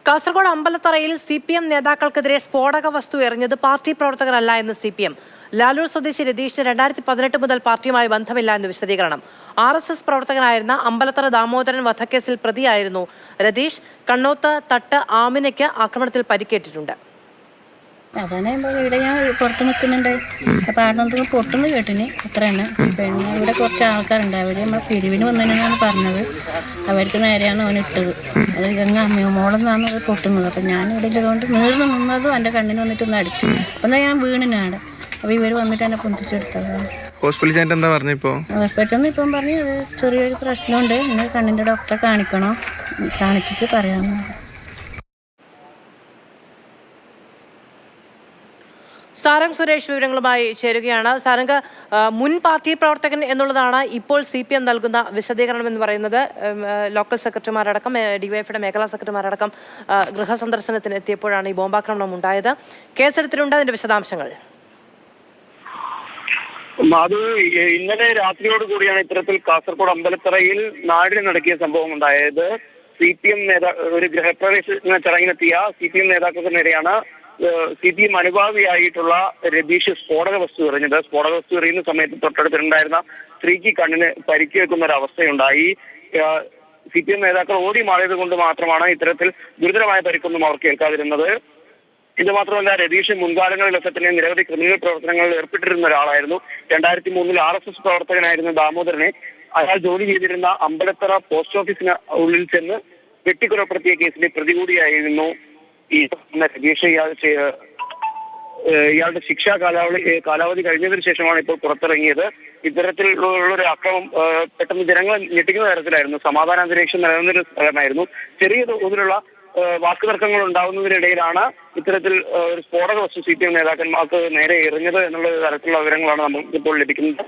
Kasaragod അമ്പലത്തറയിൽ CPM നേതാക്കൾക്കെതിരെ സ്ഫോടക വസ്തു എറിഞ്ഞത് party പ്രവർത്തകരല്ല എന്ന് CPM. ലാലൂർ സ്വദേശി രതീഷിന് 2018 മുതൽ പാർട്ടിയുമായി ബന്ധമില്ല എന്ന് വിശദീകരണം. RSS പ്രവർത്തകനായിരുന്ന അമ്പലത്തറ ദാമോദരൻ വധക്കേസിൽ പ്രതിയായിരുന്നു രതീഷ്. കണ്ണോത്ത് തട്ട് ആമിനയ്ക്ക് ആക്രമണത്തിൽ പരിക്കേറ്റിട്ടുണ്ട്. അതാണ് ഇവിടെ ഞാൻ പുറത്ത് നിൽക്കുന്നുണ്ട്. അപ്പം ആടുന്നത് പൊട്ടുന്നു കേട്ടിന് അത്ര തന്നെ. പിന്നെ ഇവിടെ കുറച്ച് ആൾക്കാരുണ്ട്. അവർ നമ്മൾ പിരിവിന് വന്നതിനാണ് പറഞ്ഞത്. അവർക്ക് നേരെയാണ് അവൻ ഇട്ടത്. അത് ഗംഗ മോളെന്നാണ് അത് പൊട്ടുന്നത്. അപ്പം ഞാൻ ഇവിടെ ഇതുകൊണ്ട് നീർന്ന് നിന്നതും എൻ്റെ കണ്ണിന് വന്നിട്ടൊന്ന് അടിച്ചു. അപ്പം ഞാൻ വീണിനാണ്. അപ്പോൾ ഇവർ വന്നിട്ട് എന്നെ പൊന്തിച്ചെടുത്തതാണ്. ഹോസ്പിറ്റലിൽ എന്താ പറഞ്ഞിപ്പോൾ? ഹോസ്പിറ്റലിൽ നിന്ന് ഇപ്പം പറഞ്ഞ് അത് ചെറിയൊരു പ്രശ്നമുണ്ട്, ഇന്ന് കണ്ണിൻ്റെ ഡോക്ടറെ കാണിക്കണോ, കാണിച്ചിട്ട് പറയാമെന്ന്. സാരംഗ് സുരേഷ് വിവരങ്ങളുമായി ചേരുകയാണ്. സാരംഗ്, മുൻ പാർട്ടി പ്രവർത്തകൻ എന്നുള്ളതാണ് ഇപ്പോൾ CPM നൽകുന്ന വിശദീകരണം എന്ന് പറയുന്നത്. ലോക്കൽ സെക്രട്ടറിമാരടക്കം DYFയുടെ മേഖലാ സെക്രട്ടറിമാരടക്കം ഗൃഹസന്ദർശനത്തിന് എത്തിയപ്പോഴാണ് ഈ ബോംബാക്രമണം ഉണ്ടായത്. കേസെടുത്തിട്ടുണ്ട്, അതിന്റെ വിശദാംശങ്ങൾ. അത് ഇന്നലെ രാത്രിയോട് കൂടിയാണ് ഇത്തരത്തിൽ കാസർഗോഡ് അമ്പലത്തറയിൽ നാടിന് നടക്കിയ സംഭവം ഉണ്ടായത്. CPM ഒരു ഗൃഹപ്രവേശന ചടങ്ങിനെത്തിയ CPM നേതാക്കൾക്ക് നേരെയാണ് CPM അനുഭാവിയായിട്ടുള്ള രതീഷ് സ്ഫോടക വസ്തു എറിഞ്ഞത്. സ്ഫോടക വസ്തു എറിയുന്ന സമയത്ത് തൊട്ടടുത്തുണ്ടായിരുന്ന സ്ത്രീക്ക് കണ്ണിന് പരിക്കേൽക്കുന്ന ഒരു അവസ്ഥയുണ്ടായി. CPM നേതാക്കൾ ഓടി മാറിയത് കൊണ്ട് മാത്രമാണ് ഇത്തരത്തിൽ ഗുരുതരമായ പരിക്കൊന്നും അവർക്ക് ഏൽക്കാതിരുന്നത്. ഇത് മാത്രമല്ല, രതീഷ് മുൻകാലങ്ങളിലൊക്കെ തന്നെ നിരവധി ക്രിമിനൽ പ്രവർത്തനങ്ങളിൽ ഏർപ്പെട്ടിരുന്ന ഒരാളായിരുന്നു. 2003 RSS പ്രവർത്തകനായിരുന്ന ദാമോദരനെ അയാൾ ജോലി ചെയ്തിരുന്ന അമ്പലത്തറ പോസ്റ്റ് ഓഫീസിന് ഉള്ളിൽ ചെന്ന് വെട്ടിക്കൊലപ്പെടുത്തിയ കേസിലെ പ്രതി കൂടിയായിരുന്നു ഈ രതീഷ്. ഇയാളുടെ ശിക്ഷാ കാലാവധി കഴിഞ്ഞതിന് ശേഷമാണ് ഇപ്പോൾ പുറത്തിറങ്ങിയത്. ഇത്തരത്തിലുള്ളൊരു അക്രമം പെട്ടെന്ന് ജനങ്ങളെ ഞെട്ടിക്കുന്ന തരത്തിലായിരുന്നു. സമാധാന അന്തരീക്ഷം നിലനിന്നൊരു സ്ഥലമായിരുന്നു. ചെറിയ തോതിലുള്ള വാക്കുതർക്കങ്ങൾ ഉണ്ടാകുന്നതിനിടയിലാണ് ഇത്തരത്തിൽ ഒരു സ്ഫോടക വസ്തു CPM നേതാക്കന്മാർക്ക് നേരെ എറിഞ്ഞത് എന്നുള്ള തരത്തിലുള്ള വിവരങ്ങളാണ് നമുക്ക് ഇപ്പോൾ ലഭിക്കുന്നത്.